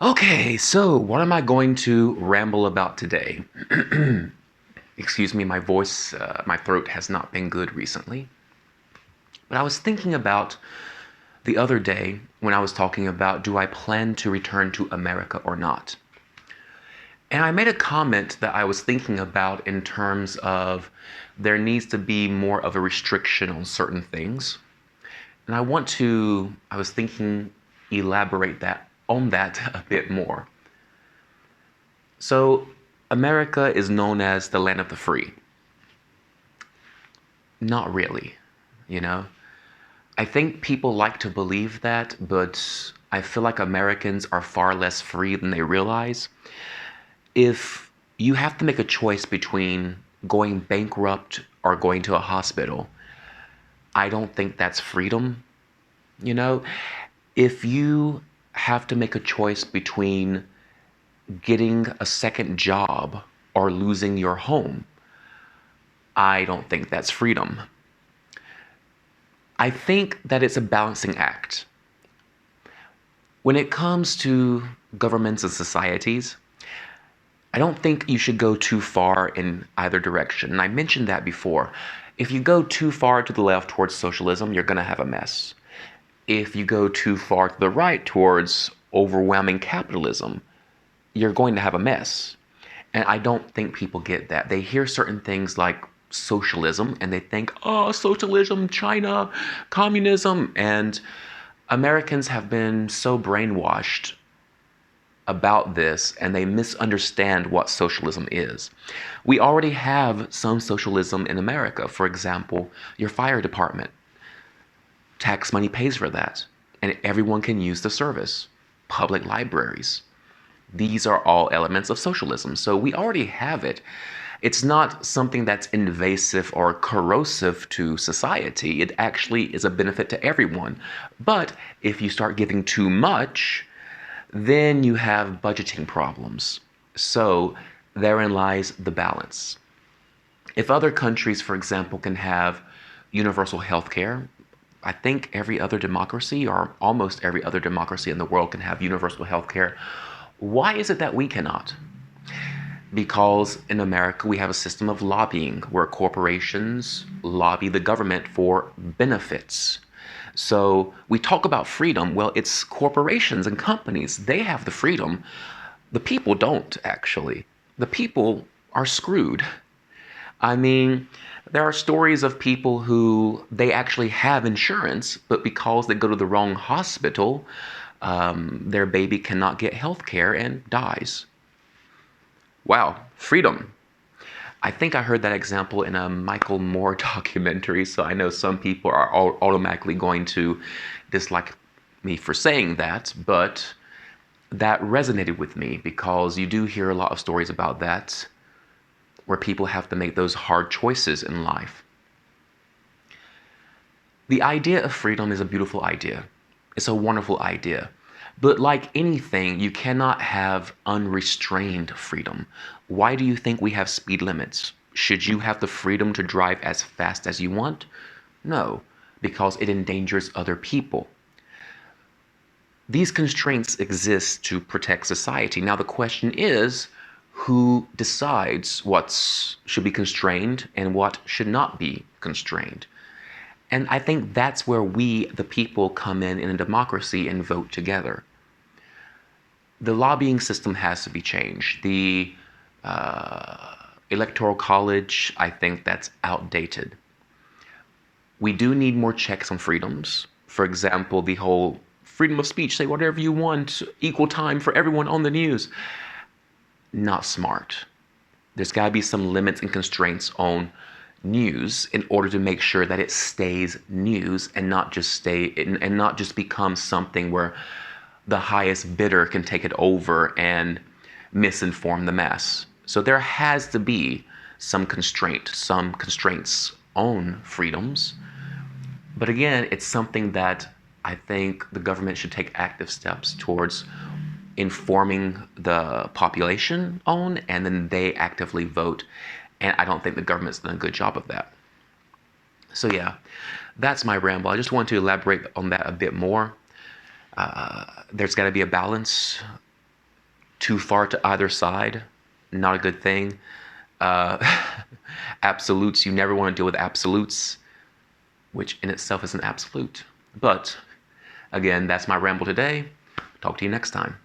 Okay, so what am I going to ramble about today? Excuse me, my voice, my throat has not been good recently. But I was thinking about the other day when I was talking about do I plan to return to America or not? And I made a comment that I was thinking about in terms of there needs to be more of a restriction on certain things. And I was thinking, elaborate that on that a bit more. So, America is known as the land of the free. Not really, you know? I think people like to believe that, but I feel like Americans are far less free than they realize. If you have to make a choice between going bankrupt or going to a hospital, I don't think that's freedom, you know? If you have to make a choice between getting a second job or losing your home, I don't think that's freedom. I think that it's a balancing act. When it comes to governments and societies, I don't think you should go too far in either direction. And I mentioned that before. If you go too far to the left towards socialism, you're going to have a mess. If you go too far to the right towards overwhelming capitalism, you're going to have a mess. And I don't think people get that. They hear certain things like socialism and they think, oh, socialism, China, communism. And Americans have been so brainwashed about this and they misunderstand what socialism is. We already have some socialism in America. For example, your fire department. Tax money pays for that, and everyone can use the service. Public libraries. These are all elements of socialism. So we already have it. It's not something that's invasive or corrosive to society. It actually is a benefit to everyone. But if you start giving too much, then you have budgeting problems. So therein lies the balance. If other countries, for example, can have universal health care, I think every other democracy or almost every other democracy in the world can have universal health care. Why is it that we cannot? Because in America we have a system of lobbying where corporations lobby the government for benefits. So we talk about freedom. Well, it's corporations and companies. They have the freedom. The people don't, actually. The people are screwed. I mean, there are stories of people who they actually have insurance, but because they go to the wrong hospital, their baby cannot get health care and dies. Wow, freedom. I think I heard that example in a Michael Moore documentary, so I know some people are automatically going to dislike me for saying that, but that resonated with me because you do hear a lot of stories about that where people have to make those hard choices in life. The idea of freedom is a beautiful idea. It's a wonderful idea. But like anything, you cannot have unrestrained freedom. Why do you think we have speed limits? Should you have the freedom to drive as fast as you want? No, because it endangers other people. These constraints exist to protect society. Now, the question is who decides what should be constrained and what should not be constrained? And I think that's where we, the people, come in a democracy and vote together. The lobbying system has to be changed. The electoral college, I think that's outdated. We do need more checks on freedoms. For example, the whole freedom of speech, say whatever you want, equal time for everyone on the news. Not smart. There's got to be some limits and constraints on news in order to make sure that it stays news and not just become something where the highest bidder can take it over and misinform the mass. So there has to be some constraints on freedoms. But again, it's something that I think the government should take active steps towards informing the population on, and then they actively vote. And I don't think the government's done a good job of that. So yeah, that's my ramble. I just want to elaborate on that a bit more. There's got to be a balance. too far to either side, not a good thing. Uh, absolutes, you never want to deal with absolutes, which in itself is an absolute. But again, that's my ramble today. Talk to you next time.